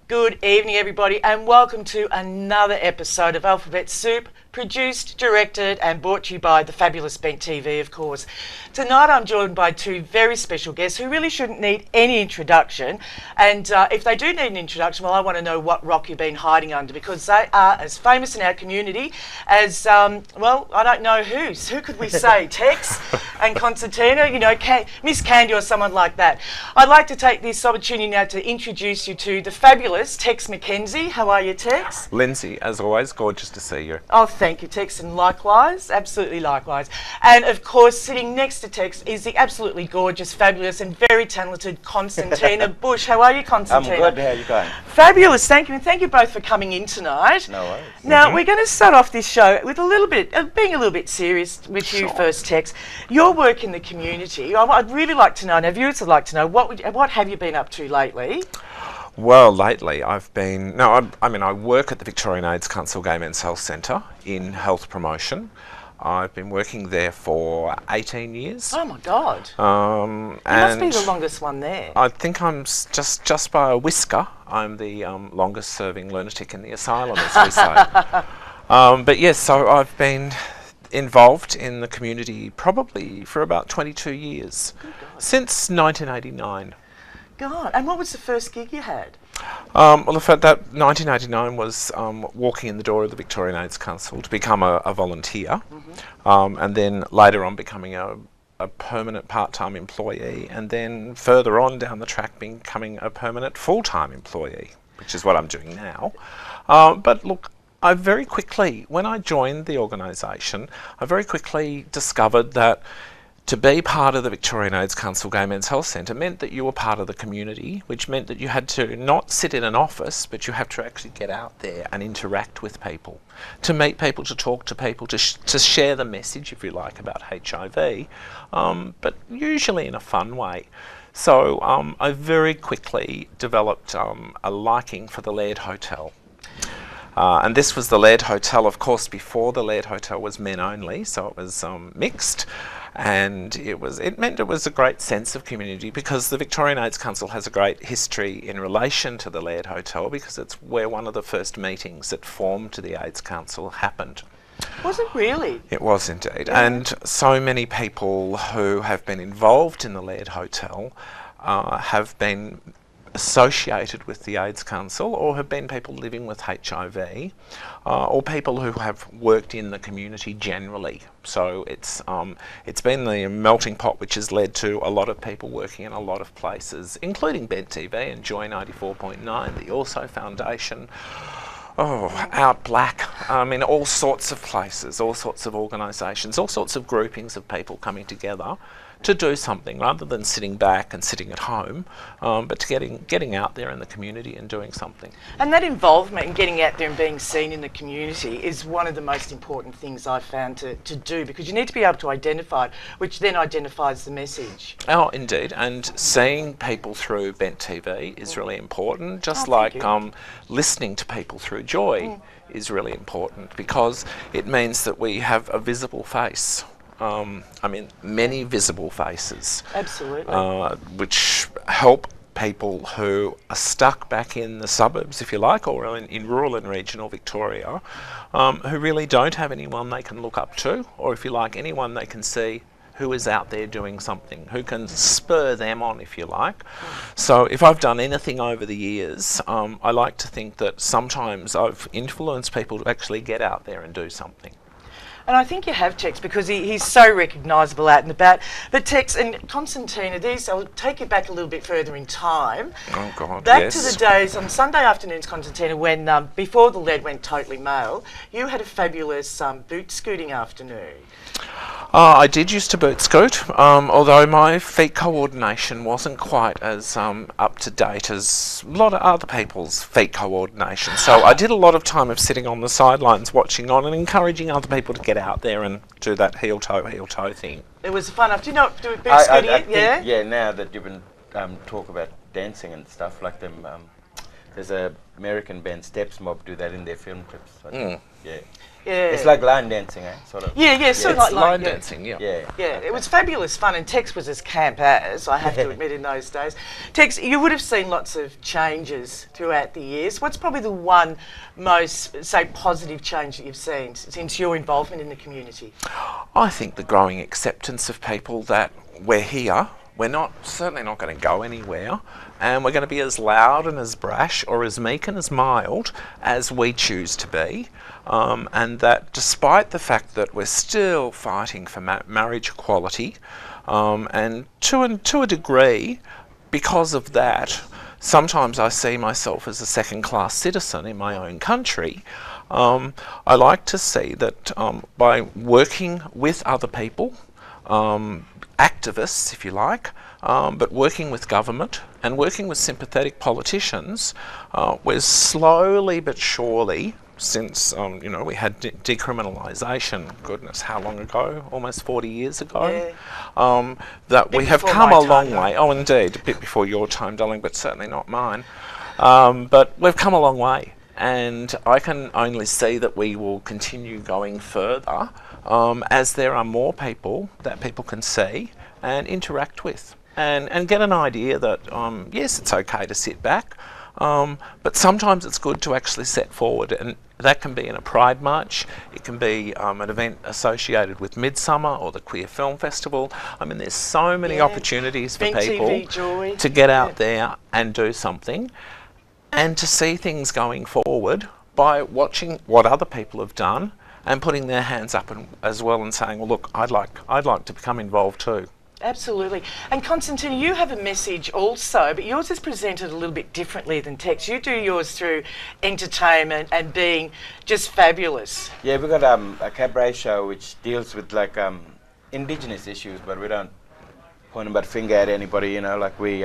Good evening, everybody, and welcome to another episode of Alphabet Soup, produced, directed and brought to you by the fabulous Bent TV, of course. Tonight I'm joined by two very special guests who really shouldn't need any introduction, and if they do need an introduction, well, I want to know what rock you've been hiding under, because they are as famous in our community as, well, I don't know whose. Who could we say? Tex and Constantina, you know, Miss Candy or someone like that. I'd like to take this opportunity now to introduce you to the fabulous Tex McKenzie. How are you, Tex? Linzi, as always, gorgeous to see you. Oh, thank you, Tex, and likewise, absolutely likewise. And of course, sitting next to Tex is the absolutely gorgeous, fabulous and very talented Constantina Bush. How are you, Constantina? I'm good, how are you going? Fabulous, thank you, and thank you both for coming in tonight. No worries. Now, we're going to start off this show with a little bit, being a little bit serious with you first, Tex. Your work in the community, I'd really like to know, and our viewers would like to know, what have you been up to lately? Well, lately I've been, I work at the Victorian AIDS Council Gay Men's Health Centre in health promotion. I've been working there for 18 years. Oh my God. You must be the longest one there. I think I'm just by a whisker. I'm the longest serving lunatic in the asylum, as we say. But yes, so I've been involved in the community probably for about 22 years, since 1989. God, and what was the first gig you had? Well, the fact that 1989 was walking in the door of the Victorian AIDS Council to become a volunteer, and then later on becoming a permanent part-time employee, and then further on down the track becoming a permanent full-time employee, which is what I'm doing now. But look, I very quickly, when I joined the organisation, I very quickly discovered that to be part of the Victorian AIDS Council Gay Men's Health Centre meant that you were part of the community, which meant that you had to not sit in an office, but you have to actually get out there and interact with people, to meet people, to talk to people, to share the message, if you like, about HIV, but usually in a fun way. So I very quickly developed a liking for the Laird Hotel. And this was the Laird Hotel, of course, before the Laird Hotel was men only, so it was mixed. And it meant it was a great sense of community, because the Victorian AIDS Council has a great history in relation to the Laird Hotel, because it's where one of the first meetings that formed the AIDS Council happened. Was it really? It was indeed. Yeah. And so many people who have been involved in the Laird Hotel have been associated with the AIDS Council, or have been people living with HIV, or people who have worked in the community generally. So it's been the melting pot which has led to a lot of people working in a lot of places, including Bent TV and Joy 94.9, the Also Foundation, Out Black, in all sorts of places, all sorts of organisations, all sorts of groupings of people coming together to do something, rather than sitting back and sitting at home, but to getting out there in the community and doing something. And that involvement and getting out there and being seen in the community is one of the most important things I've found to do, because you need to be able to identify it, which then identifies the message. Oh, indeed. And seeing people through Bent TV is really important, just like listening to people through Joy is really important, because it means that we have a visible face. Many visible faces. Absolutely. Which help people who are stuck back in the suburbs, if you like, or in rural and regional Victoria, who really don't have anyone they can look up to, or if you like, anyone they can see who is out there doing something, who can spur them on, if you like. So if I've done anything over the years, I like to think that sometimes I've influenced people to actually get out there and do something. And I think you have, Tex, because he's so recognisable out and about. But Tex and Constantina, I'll take you back a little bit further in time. Oh God, back to the days on Sunday afternoons, Constantina, when before the lead went totally male, you had a fabulous boot scooting afternoon. I did used to boot scoot, although my feet coordination wasn't quite as up to date as a lot of other people's feet coordination. So I did a lot of time of sitting on the sidelines watching on and encouraging other people to get out there and do that heel-toe thing. It was fun. Do you know do boot scooting? I think, yeah, now that you've been talk about dancing and stuff like them, there's a American band, Steps Mob, do that in their film clips. Yeah. Yeah. It's like line dancing, eh? Sort of. Yeah, sort of It's like line dancing, yeah. Yeah, it was fabulous fun, and Tex was as camp as, I have to admit, in those days. Tex, you would have seen lots of changes throughout the years. What's probably the one most, say, positive change that you've seen since your involvement in the community? I think the growing acceptance of people that we're here, we're certainly not going to go anywhere, and we're going to be as loud and as brash or as meek and as mild as we choose to be. And that despite the fact that we're still fighting for marriage equality, and to a degree, because of that, sometimes I see myself as a second-class citizen in my own country. I like to see that by working with other people, activists, if you like, but working with government and working with sympathetic politicians, we're slowly but surely, since we had decriminalisation, goodness, how long ago? Almost 40 years ago. That we have come a long way. Oh, indeed, a bit before your time, darling, but certainly not mine. But we've come a long way, and I can only see that we will continue going further as there are more people that people can see and interact with, and get an idea that yes, it's okay to sit back, but sometimes it's good to actually step forward, and that can be in a Pride March, it can be an event associated with Midsummer or the Queer Film Festival. I mean, there's so many opportunities for people to get out there and do something, and to see things going forward by watching what other people have done and putting their hands up as well and saying, well, look, I'd like to become involved too. Absolutely. And Constantina, you have a message also, but yours is presented a little bit differently than Tex. You do yours through entertainment and being just fabulous. Yeah, we've got a cabaret show which deals with like Indigenous issues, but we don't point a finger at anybody, like we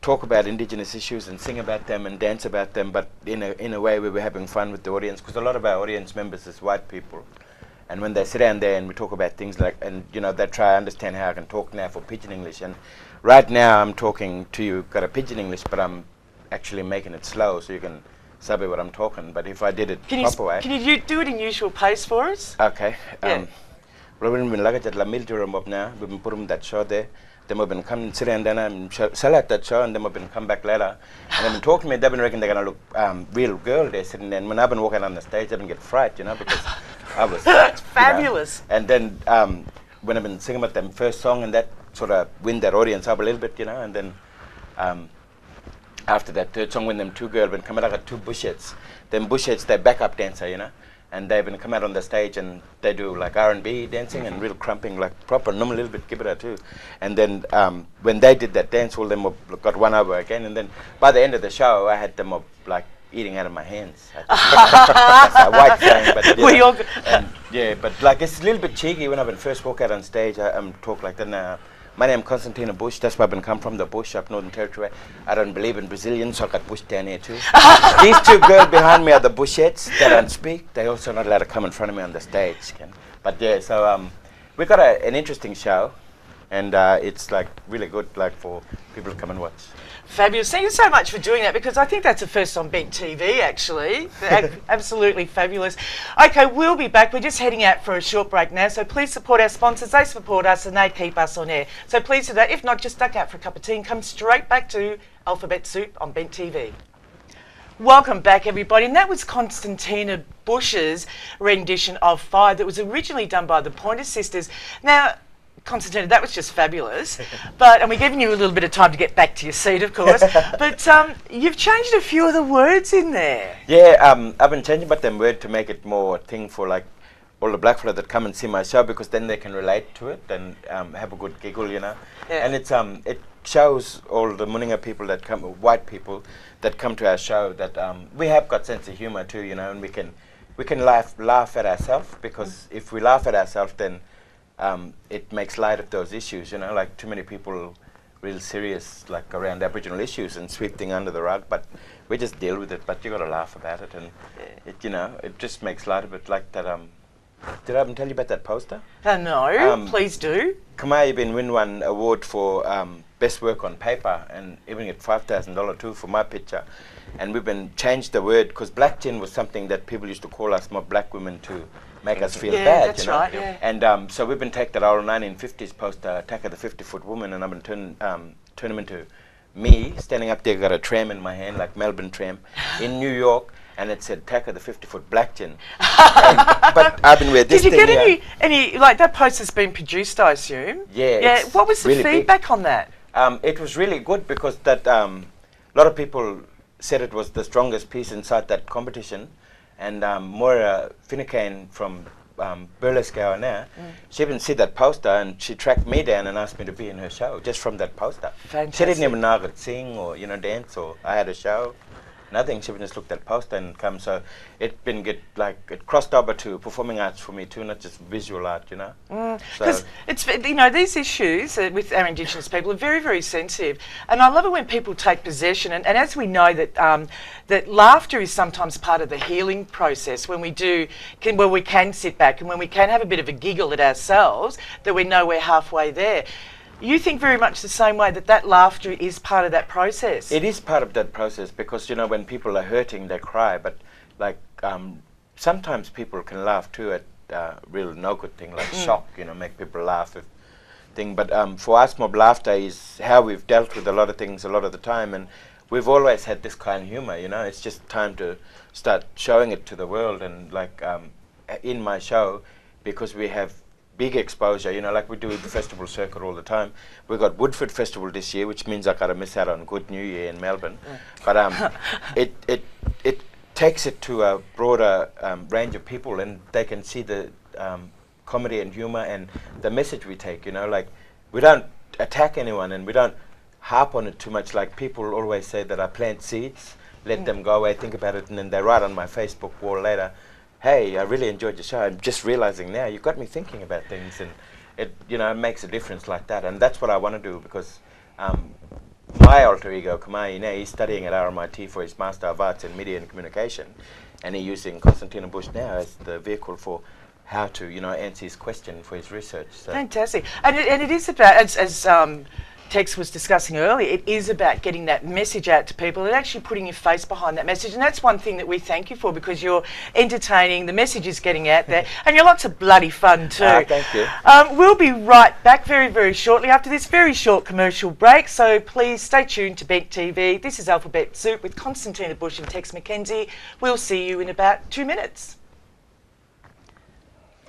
talk about Indigenous issues and sing about them and dance about them, but in a way where we're having fun with the audience, because a lot of our audience members is white people. And when they sit down there and we talk about things like, and they try to understand how I can talk now for Pidgin English. And right now I'm talking to you, got a Pidgin English, but I'm actually making it slow so you can sabi what I'm talking. But if I did it proper way. Can you do it in usual pace for us? Okay. We've been like at La Mildurum up now. We've been putting that show there. Then we've been coming, sit down and sell out that show, and then we've been come back later. And they've been talking to me, they've been reckon they're going to look real girl there sitting there. And when I've been walking on the stage, they've been get fright, because I was... That's fabulous. And then when I've been singing about them first song, and that sort of win that audience up a little bit, and then after that third song, when them two girls been coming out, I got two Bushettes. Them Bushettes, they're backup dancer, and they've been come out on the stage and they do like R&B dancing and real crumping, like proper, a little bit kibera too. And then when they did that dance, all them got one over again. And then by the end of the show, I had them like eating out of my hands. That's a white thing, but but like it's a little bit cheeky when I first walk out on stage. I talk like that now. My name is Constantina Bush. That's where I've come from, the bush up Northern Territory. I don't believe in Brazilians, so I got bush down here too. These two girls behind me are the Bushettes. They don't speak. They're also not allowed to come in front of me on the stage. But yeah, so we got an interesting show, and it's like really good, like for people to come and watch. Fabulous. Thank you so much for doing that, because I think that's a first on Bent TV, actually. Absolutely fabulous. Okay, we'll be back. We're just heading out for a short break now, so please support our sponsors. They support us and they keep us on air. So please do that. If not, just duck out for a cup of tea and come straight back to Alphabet Soup on Bent TV. Welcome back, everybody. And that was Constantina Bush's rendition of Fire that was originally done by the Pointer Sisters. Now, Constantina, that was just fabulous. And we're giving you a little bit of time to get back to your seat, of course. But you've changed a few of the words in there. Yeah, I've been changing about them words to make it more thing for like all the black fellas that come and see my show, because then they can relate to it and have a good giggle, Yeah. And it's it shows all the Muninga people that come, white people that come to our show, that we have got sense of humour too, and we can laugh at ourselves, because if we laugh at ourselves, then it makes light of those issues, like too many people real serious like around Aboriginal issues and sweep things under the rug, but we just deal with it, but you got to laugh about it, and it just makes light of it, like that. Did I even tell you about that poster? No, please do. Kamai been win one award for best work on paper, and even get $5,000 too for my picture. And we've been changed the word, because black gin was something that people used to call us, more black women, to make us feel bad, that's you know. right, yeah. And so we've been taking that old 1950s poster, Attack of the 50-Foot Woman, and I've been turn them into me standing up there, got a tram in my hand, like Melbourne tram, in New York, and it said Attack of the 50-Foot Black Gin. But I've been with this. Did you get any like that poster's been produced, I assume? Yeah. Yeah. What was the really feedback on that? It was really good, because that a lot of people said it was the strongest piece inside that competition, and Moira Finucane from Burlesque Hour now, she didn't see that poster, and she tracked me down and asked me to be in her show just from that poster. Fantastic. She didn't even know I could sing or dance, or I had a show. Nothing. She just looked at poster and come. So it crossed over to performing arts for me too, not just visual art, you know. Because it's these issues with our Indigenous people are very, very sensitive, and I love it when people take possession. And as we know that that laughter is sometimes part of the healing process. When we can sit back and when we can have a bit of a giggle at ourselves, that we know we're halfway there. You think very much the same way, that laughter is part of that process? It is part of that process, because, when people are hurting, they cry. But, sometimes people can laugh too at real no good thing, like shock, make people laugh. But for us, mob laughter is how we've dealt with a lot of things a lot of the time. And we've always had this kind of humour, It's just time to start showing it to the world. And, in my show, because we have big exposure, like we do with the festival circuit all the time. We've got Woodford Festival this year, which means I gotta miss out on Good New Year in Melbourne. But it takes it to a broader range of people, and they can see the comedy and humour and the message we take. We don't attack anyone, and we don't harp on it too much. Like people always say that I plant seeds, let them go away, think about it, and then they write on my Facebook wall later, hey, I really enjoyed your show. I'm just realising now you got me thinking about things, and it makes a difference like that. And that's what I want to do, because my alter ego, Kamai, he's studying at RMIT for his Master of Arts in Media and Communication, and he's using Constantina Bush now as the vehicle for how to answer his question for his research. So fantastic. And it is about, as Tex was discussing earlier, it is about getting that message out to people and actually putting your face behind that message. And that's one thing that we thank you for, because you're entertaining, the message is getting out there, and you're lots of bloody fun too. Thank you. We'll be right back very, very shortly after this very short commercial break. So please stay tuned to Bent TV. This is Alphabet Soup with Constantina Bush and Tex McKenzie. We'll see you in about 2 minutes.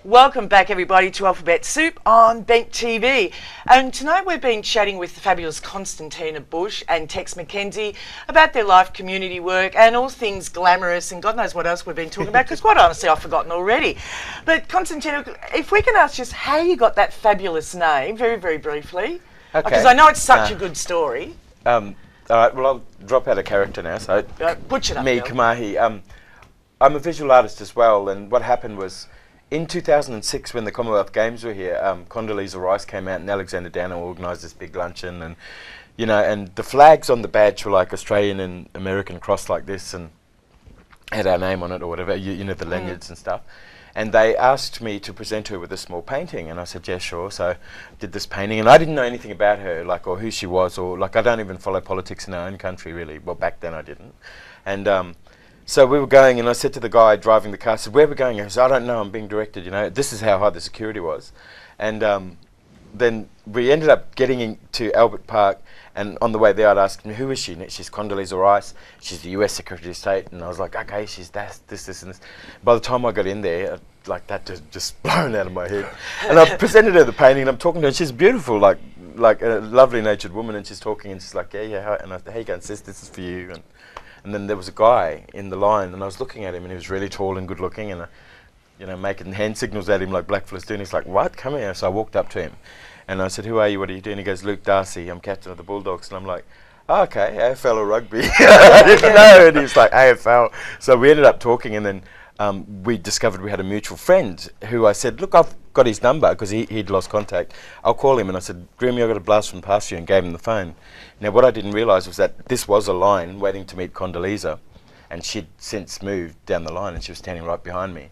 Welcome back, everybody, to Alphabet Soup on Bent TV. And tonight we've been chatting with the fabulous Constantina Bush and Tex McKenzie about their life, community work, and all things glamorous, and God knows what else we've been talking about, because quite honestly I've forgotten already. But Constantina, if we can ask just how you got that fabulous name, very, very briefly, because I know it's such a good story. All right, well, I'll drop out of character now. So butcher that. Me, Kamahi. I'm a visual artist as well, and what happened was, in 2006, when the Commonwealth Games were here, Condoleezza Rice came out and Alexander Downer organised this big luncheon, and and the flags on the badge were like Australian and American cross like this, and had our name on it or whatever, the lanyards and stuff. And they asked me to present her with a small painting, and I said, yeah, sure. So I did this painting, and I didn't know anything about her, or who she was, or I don't even follow politics in our own country, really. Well, back then I didn't. And so we were going, and I said to the guy driving the car, I said, where are we going? He said, I don't know, I'm being directed, This is how high the security was. And then we ended up getting into Albert Park, and on the way there I'd asked me, who is she? And she's Condoleezza Rice, she's the US Secretary of State, and I was like, okay, she's this, and this. By the time I got in there, that just blown out of my head. And I presented her the painting, and I'm talking to her, and she's beautiful, like a lovely natured woman, and she's talking, and she's like, yeah, and I said, hey, you go, sis, this is for you. And then there was a guy in the line, and I was looking at him, and he was really tall and good looking, and making hand signals at him like blackfellas do, and he's like, what? Come here. So I walked up to him, and I said, who are you? What are you doing? He goes, Luke Darcy, I'm captain of the Bulldogs. And I'm like, oh, okay, AFL or rugby? I didn't know. And he was like, AFL. So we ended up talking, and then we discovered we had a mutual friend who I said, look, I've got his number, because he'd lost contact. I'll call him. And I said, Grimmy, I've got a blast from past you, and gave him the phone. Now, what I didn't realise was that this was a line waiting to meet Condoleezza, and she'd since moved down the line, and she was standing right behind me.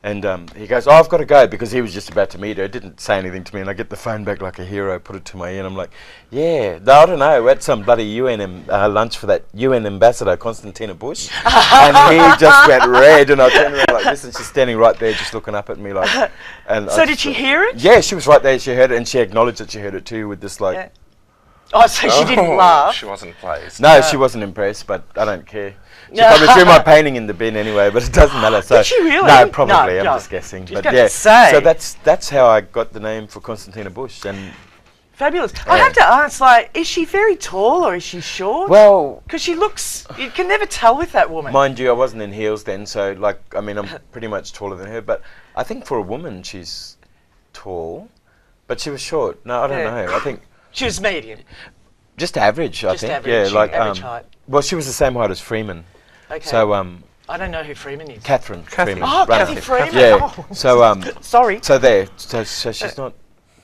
And he goes, "Oh, I've got to go," because he was just about to meet her. Didn't say anything to me, and I get the phone back like a hero, put it to my ear, and I'm like, "Yeah, no, I don't know. We had some bloody UN lunch for that UN ambassador, Constantina Bush," and he just went red, and I turned around like this, and she's standing right there, just looking up at me like. And so did she hear it? Yeah, she was right there. She heard it, and she acknowledged that she heard it too, with this like. Yeah. Oh, so she didn't laugh. She wasn't pleased. No, she wasn't impressed, but I don't care. She probably threw my painting in the bin anyway, but it doesn't matter. So did she really? No, probably. No, I'm just guessing. Just but yeah, say. so that's how I got the name for Constantina Bush. And fabulous. I have to ask, like, is she very tall or is she short? well, Because she looks, you can never tell with that woman. mind you, I wasn't in heels then, so like, I mean, I'm pretty much taller than her. But I think for a woman, she's tall, but she was short. No, I don't know. I think she was medium. just average. I think. Average, Yeah, like average height. Well, she was the same height as Freeman. Okay. So I don't know who Freeman is. Catherine Freeman. Oh, Runner. Kathy Freeman. Yeah. Oh. So Sorry. So there. So she's not.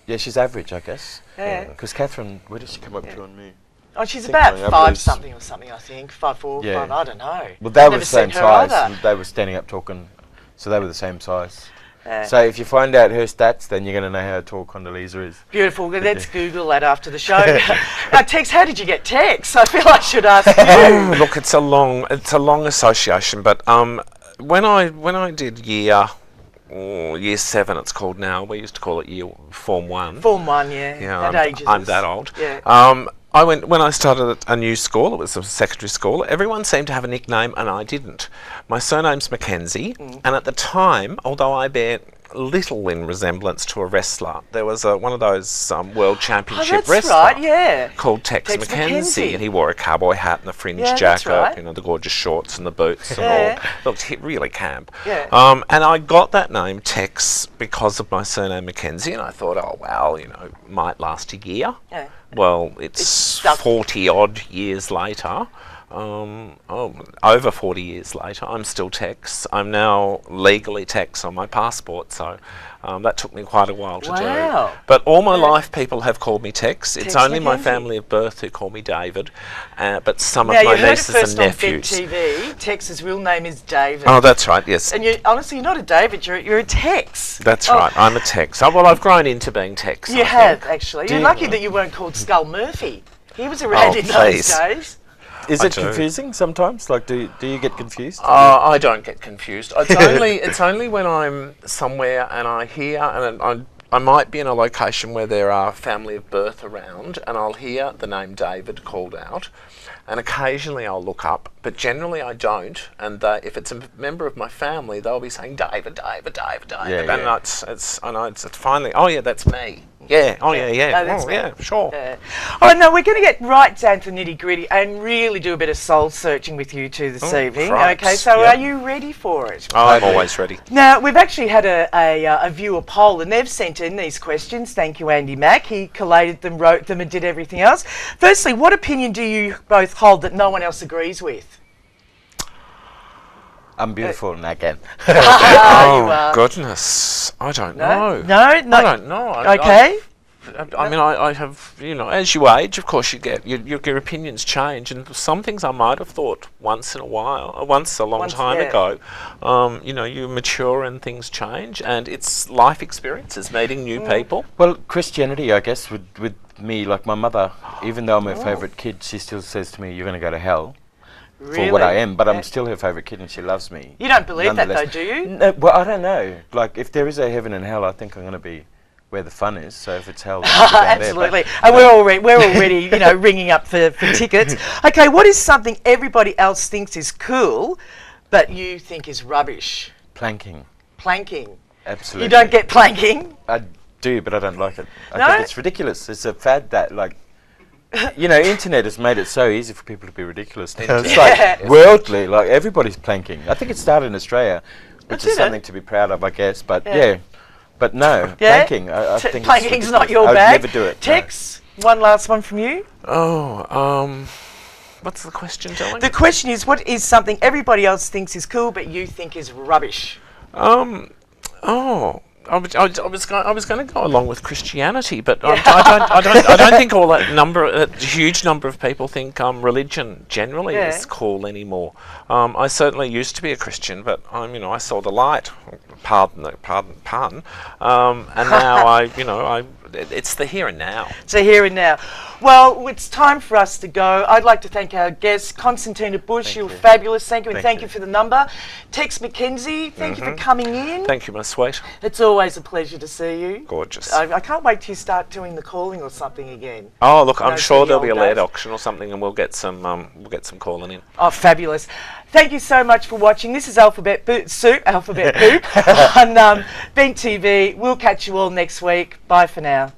Yeah, she's average, I guess. Yeah. Because Catherine, where does she come up to on me? Oh, she's think about my other 5 is- something or something, I think. 5'4", Yeah. 5, I don't know. Well, they I've were never the same seen her size. either. And they were standing up talking, so they were the same size. Yeah. So if you find out her stats, then you're going to know how tall Condoleezza is. Beautiful. Let's Google that after the show. Now, Tex, how did you get Tex? I feel I should ask you. Look, it's a long association, but when I did year 7, it's called now. We used to call it Form 1. Form 1, yeah. Yeah, That ages I'm us. that old. Yeah. When I started at a new school, it was a secondary school, everyone seemed to have a nickname and I didn't. My surname's McKenzie, and at the time, although I bear little in resemblance to a wrestler, there was one of those world championship that's wrestlers right, yeah. called Tex Tex McKenzie, and he wore a cowboy hat and a fringe Yeah, that's jacket, right. you know, the gorgeous shorts and the boots and Yeah. all. Looked really camp. Yeah. And I got that name Tex because of my surname McKenzie, and I thought, oh well, you know, might last a year. Yeah. Well, It's it's stuck. 40 odd years later. Over 40 years later, I'm still Tex. I'm now legally Tex on my passport, so that took me quite a while to Wow. do. But all my Yeah. life, people have called me Tex. It's Tex only my McKenzie. family of birth who call me David, but some Now, of my you heard it nieces first and on nephews. Big TV. Tex's real name is David. Oh, that's right. Yes, And honestly, you're not a David, you're a Tex. that's Oh, right. I'm a Tex. Oh, well, I've grown into being Tex. You I have, think. actually. Do You're you- lucky that you weren't called Skull Murphy. He was around in please. those days. Is I it do. confusing sometimes? Like, do you get confused? I don't get confused. It's only when I'm somewhere and I hear, and I might be in a location where there are family of birth around, and I'll hear the name David called out, and occasionally I'll look up, but generally I don't. And if it's a member of my family, they'll be saying David, David, David, David, Yeah, and yeah. I know it's finally, oh yeah, that's me. Yeah, oh yeah. No, that's Oh me. yeah, sure. Oh no, we're going to get right down to the nitty gritty and really do a bit of soul searching with you two this evening. cripes. Okay, so Yep. are you ready for it? Oh, I'm always ready. Now, we've actually had a viewer poll, and they've sent in these questions. Thank you, Andy Mack. He collated them, wrote them, and did everything else. Firstly, what opinion do you both hold that no one else agrees with? I'm beautiful, and I can. You Oh are. goodness, I don't know. No? I don't know. Okay. I mean, I have, you know, as you age, of course, you get your opinions change, and some things I might have thought once in a while, once a long time yeah. ago. You know, you mature and things change, and it's life experiences, meeting new people. Well, Christianity, I guess, with me, like my mother, even though I'm her favourite kid, she still says to me, "You're going to go to hell." For what I am, but I'm still her favourite kid and she loves me. You don't believe that though, nonetheless. do you? No, well, I don't know. Like, if there is a heaven and hell, I think I'm going to be where the fun is. So if it's hell, then I'll be down there, but- Absolutely. And we're already, you know, ringing up for tickets. Okay, what is something everybody else thinks is cool, but you think is rubbish? Planking. Planking. Absolutely. You don't get planking? I do, but I don't like it. I No? think it's ridiculous. It's a fad that, like, you know, internet has made it so easy for people to be ridiculous. It's like worldly, like everybody's planking. I think it started in Australia, which Did is it? something to be proud of, I guess. But Yeah. yeah, but no, Yeah? planking. I think Planking's it's not ridiculous. your I would bag. never do it. no. Tex, one last one from you. Oh, what's the question, darling? The question is, what is something everybody else thinks is cool, but you think is rubbish? I was going to go along with Christianity, but I don't think all that huge number of people think religion generally is cool anymore. I certainly used to be a Christian, but I saw the light. Pardon, and now it's the here and now. It's the here and now. Well, it's time for us to go. I'd like to thank our guest, Constantina Bush. You were fabulous. Thank you, and thank you for the number. Tex McKenzie, thank you for coming in. Thank you, my sweet. It's always a pleasure to see you. Gorgeous. I can't wait till you start doing the calling or something again. Oh, look, I'm sure there'll be a lead auction or something, and we'll get some calling in. Oh, fabulous. Thank you so much for watching. This is Alphabet Soup on Bent TV. We'll catch you all next week. Bye for now.